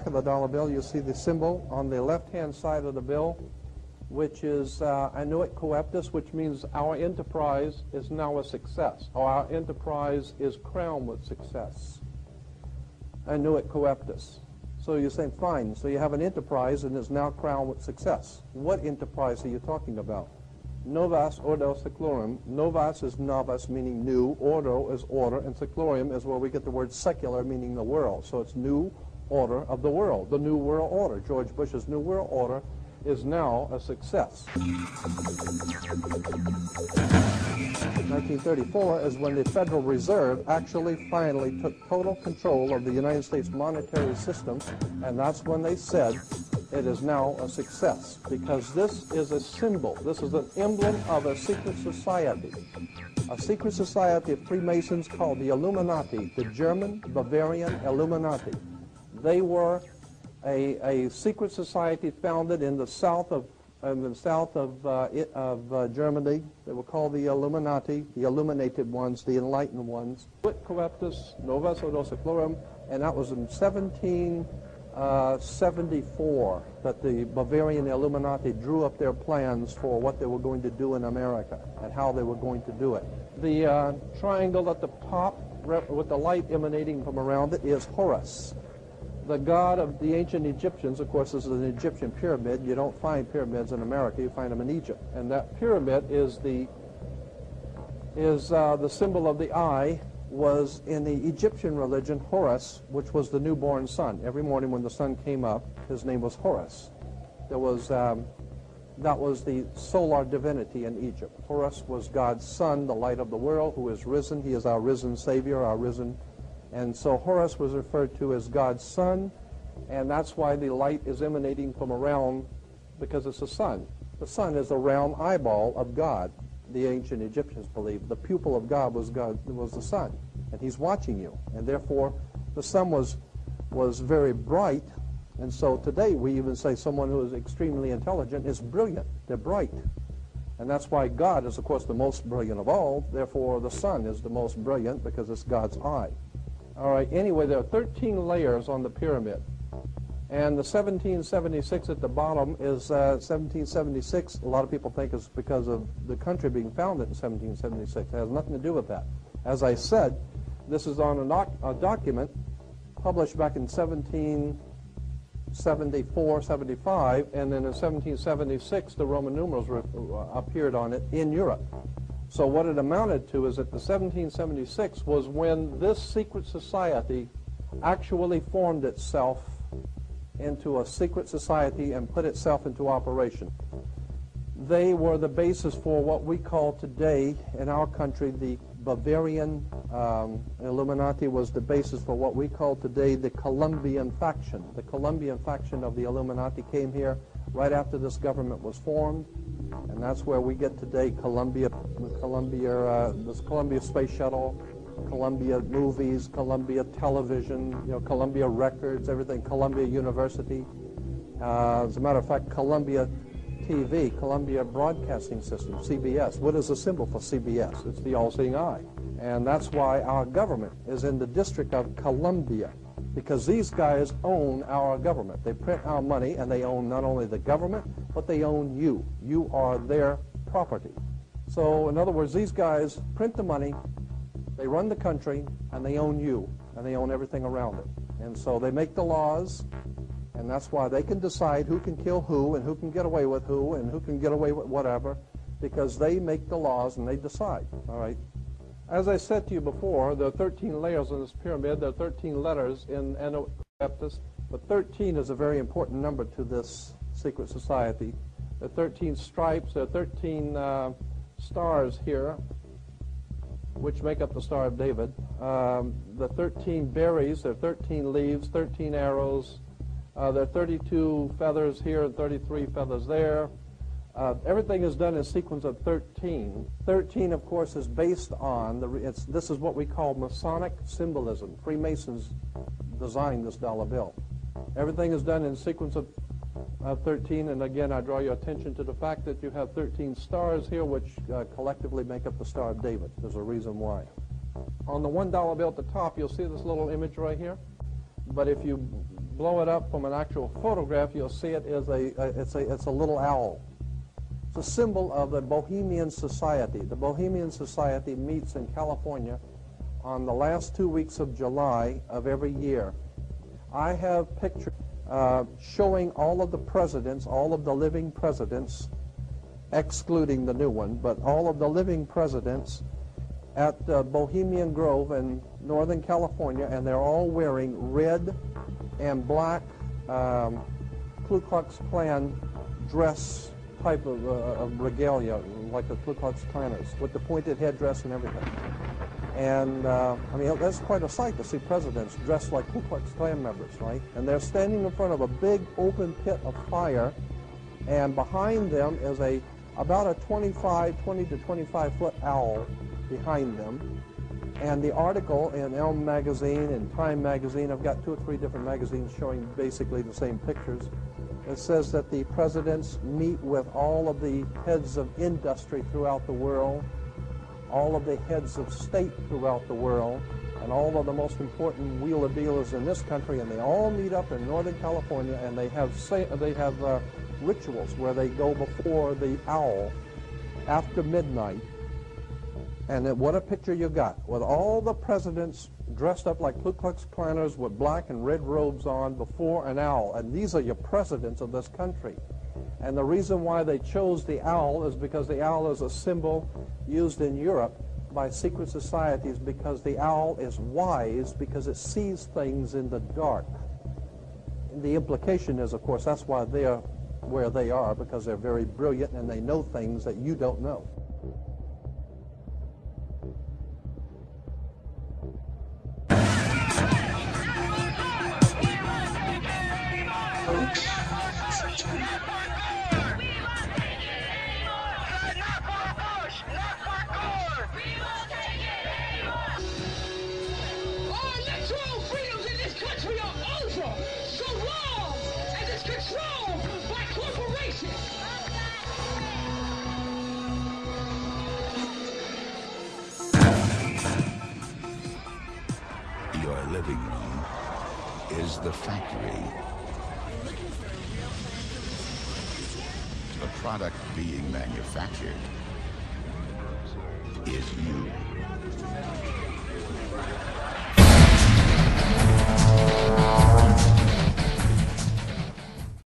back of the dollar bill, you see the symbol on the left-hand side of the bill, which is annuit coeptus, which means our enterprise is now a success, or our enterprise is crowned with success. Annuit coeptus. So you're saying, fine, so you have an enterprise and is now crowned with success. What enterprise are you talking about? Novas ordo seclorum. Novas is novus, meaning new. Ordo is order, and seclorum is where we get the word secular, meaning the world. So it's new order of the world, the new world order. George Bush's new world order is now a success. 1934 is when the Federal Reserve actually finally took total control of the United States monetary system, and that's when they said it is now a success, because this is a symbol, this is an emblem of a secret society of Freemasons called the Illuminati, the German Bavarian Illuminati. They were a secret society founded in the south of Germany. They were called the Illuminati, the illuminated ones, the enlightened ones. Coeptus, Novus Ordo Seclorum, and that was in 1774 that the Bavarian Illuminati drew up their plans for what they were going to do in America and how they were going to do it. The triangle at the top with the light emanating from around it is Horus, the god of the ancient Egyptians. Of course, this is an Egyptian pyramid. You don't find pyramids in America. You find them in Egypt. And that pyramid is the symbol of the eye, was in the Egyptian religion Horus, which was the newborn sun. Every morning when the sun came up, his name was Horus. There was, that was the solar divinity in Egypt. Horus was God's son, the light of the world, who is risen. He is our risen Savior, our risen. And so Horus was referred to as God's son, and that's why the light is emanating from around, because it's the sun. The sun is the round eyeball of God. The ancient Egyptians believed the pupil of God was the sun, and he's watching you. And therefore, the sun was very bright, and so today we even say someone who is extremely intelligent is brilliant. They're bright. And that's why God is, of course, the most brilliant of all. Therefore, the sun is the most brilliant because it's God's eye. All right, anyway, there are 13 layers on the pyramid. And the 1776 at the bottom is 1776. A lot of people think it's because of the country being founded in 1776. It has nothing to do with that. As I said, this is on a document published back in 1774, 75, and then in 1776 the Roman numerals appeared on it in Europe. So what it amounted to is that the 1776 was when this secret society actually formed itself into a secret society and put itself into operation. They were the basis for what we call today in our country the Bavarian Illuminati was the basis for what we call today the Colombian faction. The Colombian faction of the Illuminati came here right after this government was formed, and that's where we get today Columbia Space Shuttle, Columbia Movies, Columbia Television, Columbia Records, everything, Columbia University. As a matter of fact, Columbia TV, Columbia Broadcasting System, CBS. What is the symbol for CBS? It's the all-seeing eye. And that's why our government is in the District of Columbia, because these guys own our government. They print our money, and they own not only the government, but they own you. You are their property. So, in other words, these guys print the money, they run the country, and they own you, and they own everything around it. And so they make the laws, and that's why they can decide who can kill who, and who can get away with who, and who can get away with whatever, because they make the laws and they decide, all right? As I said to you before, there are 13 layers in this pyramid. There are 13 letters in Anopeptus, but 13 is a very important number to this secret society. There are 13 stripes. There are 13 stars here, which make up the Star of David. The 13 berries, there are 13 leaves, 13 arrows. There are 32 feathers here and 33 feathers there. Everything is done in a sequence of 13. 13, of course, is based on, this is what we call Masonic symbolism. Freemasons designed this dollar bill. Everything is done in a sequence of 13, and again, I draw your attention to the fact that you have 13 stars here, which collectively make up the Star of David. There's a reason why. On the $1 bill at the top, you'll see this little image right here. but if you blow it up from an actual photograph, you'll see it is it's a little owl. It's a symbol of the Bohemian Society. The Bohemian Society meets in California on the last 2 weeks of July of every year. I have pictures showing all of the presidents, all of the living presidents, excluding the new one, but all of the living presidents at Bohemian Grove in Northern California, and they're all wearing red and black Ku Klux Klan dress type of regalia, like the Ku Klux Klanners, with the pointed headdress and everything. And, I mean, that's quite a sight to see presidents dressed like Ku Klux Klan members, right? And they're standing in front of a big open pit of fire, and behind them is about a 20 to 25-foot owl behind them. And the article in Elm magazine and Time magazine, I've got 2 or 3 different magazines showing basically the same pictures. It says that the presidents meet with all of the heads of industry throughout the world, all of the heads of state throughout the world, and all of the most important wheeler dealers in this country, and they all meet up in Northern California, and they have rituals where they go before the owl after midnight. And then what a picture you got, with all the presidents dressed up like Ku Klux Klanners with black and red robes on before an owl. And these are your presidents of this country. And the reason why they chose the owl is because the owl is a symbol used in Europe by secret societies, because the owl is wise, because it sees things in the dark. And the implication is, of course, that's why they're where they are, because they're very brilliant and they know things that you don't know. Your living room is the factory. The product being manufactured is you.